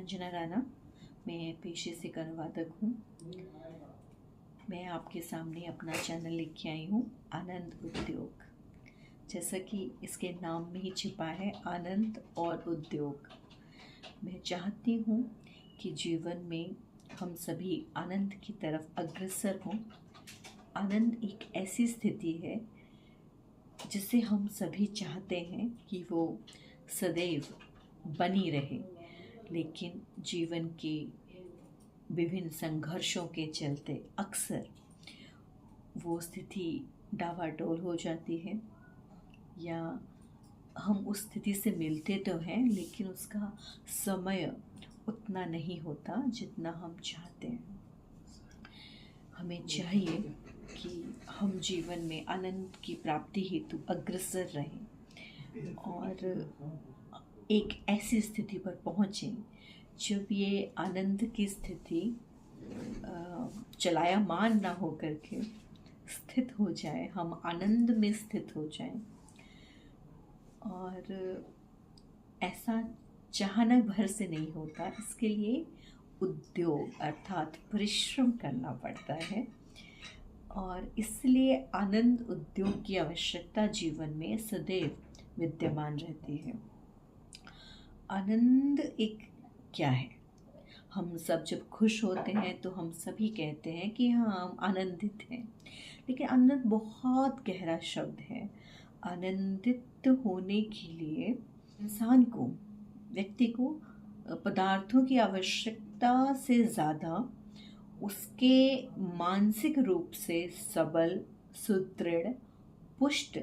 रंजना राणा। मैं पेशे से एक अनुवादक हूँ। मैं आपके सामने अपना चैनल लेके आई हूँ, आनंद उद्योग। जैसा कि इसके नाम में ही छिपा है, आनंद और उद्योग। मैं चाहती हूँ कि जीवन में हम सभी आनंद की तरफ अग्रसर हों। आनंद एक ऐसी स्थिति है जिसे हम सभी चाहते हैं कि वो सदैव बनी रहे, लेकिन जीवन के विभिन्न संघर्षों के चलते अक्सर वो स्थिति डावाडोल हो जाती है, या हम उस स्थिति से मिलते तो हैं लेकिन उसका समय उतना नहीं होता जितना हम चाहते हैं। हमें चाहिए कि हम जीवन में आनंद की प्राप्ति हेतु अग्रसर रहें और एक ऐसी स्थिति पर पहुँचें जब ये आनंद की स्थिति चलायमान ना हो करके स्थित हो जाए, हम आनंद में स्थित हो जाएं। और ऐसा चाहना भर से नहीं होता, इसके लिए उद्योग अर्थात परिश्रम करना पड़ता है। और इसलिए आनंद उद्योग की आवश्यकता जीवन में सदैव विद्यमान रहती है। आनंद एक क्या है? हम सब जब खुश होते हैं तो हम सभी कहते हैं कि हाँ, हम आनंदित हैं, लेकिन आनंद बहुत गहरा शब्द है। आनंदित होने के लिए इंसान को, व्यक्ति को पदार्थों की आवश्यकता से ज़्यादा उसके मानसिक रूप से सबल, सुदृढ़, पुष्ट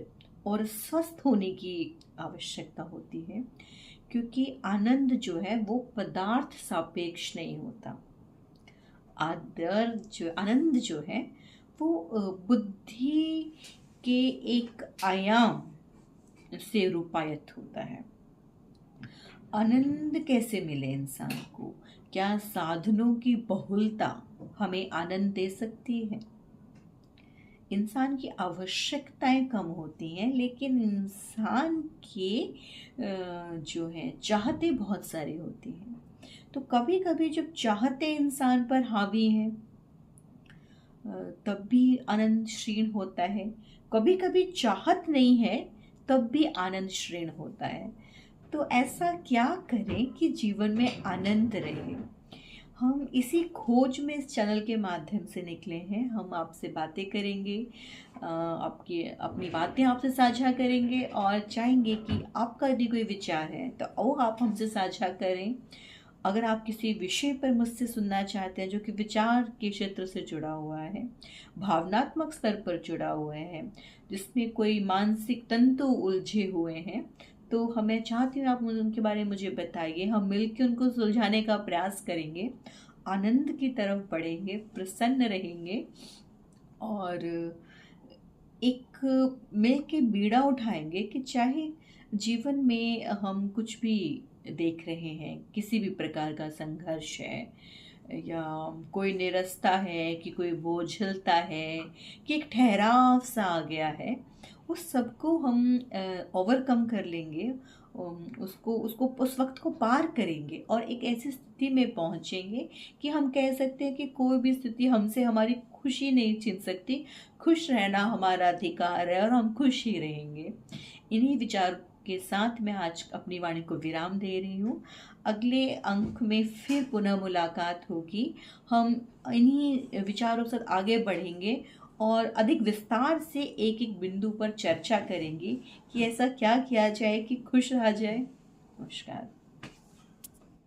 और स्वस्थ होने की आवश्यकता होती है, क्योंकि आनंद जो है वो पदार्थ सापेक्ष नहीं होता। आनंद जो है वो बुद्धि के एक आयाम से रूपायत होता है। आनंद कैसे मिले इंसान को? क्या साधनों की बहुलता हमें आनंद दे सकती है? इंसान की आवश्यकताएं कम होती हैं, लेकिन इंसान के जो है चाहते बहुत सारी होती हैं। तो कभी कभी जब चाहते इंसान पर हावी हैं तब भी आनंद क्षीण होता है। कभी कभी चाहत नहीं है तब भी आनंद क्षीण होता है। तो ऐसा क्या करें कि जीवन में आनंद रहे? हम इसी खोज में इस चैनल के माध्यम से निकले हैं। हम आपसे बातें करेंगे, अपनी बातें आपसे साझा करेंगे और चाहेंगे कि आपका यदि कोई विचार है तो आओ आप हमसे साझा करें। अगर आप किसी विषय पर मुझसे सुनना चाहते हैं जो कि विचार के क्षेत्र से जुड़ा हुआ है, भावनात्मक स्तर पर जुड़ा हुआ है, जिसमें कोई मानसिक तंतु उलझे हुए हैं, तो हमें चाहती हूँ आप उनके बारे में मुझे बताइए। हम मिलकर उनको सुलझाने का प्रयास करेंगे, आनंद की तरफ बढ़ेंगे, प्रसन्न रहेंगे और एक मिल के बीड़ा उठाएंगे कि चाहे जीवन में हम कुछ भी देख रहे हैं, किसी भी प्रकार का संघर्ष है या कोई निरस्ता है कि कोई बोझलता है कि एक ठहराव सा आ गया है, उस सबको हम ओवरकम कर लेंगे, उसको उस वक्त को पार करेंगे और एक ऐसी स्थिति में पहुंचेंगे कि हम कह सकते हैं कि कोई भी स्थिति हमसे हमारी खुशी नहीं छीन सकती। खुश रहना हमारा अधिकार है और हम खुश ही रहेंगे। इन्हीं विचार के साथ मैं आज अपनी वाणी को विराम दे रही हूँ। अगले अंक में फिर पुनः मुलाकात होगी। हम इन्हीं विचारों से आगे बढ़ेंगे और अधिक विस्तार से एक एक बिंदु पर चर्चा करेंगे कि ऐसा क्या किया जाए कि खुश रहा जाए। नमस्कार।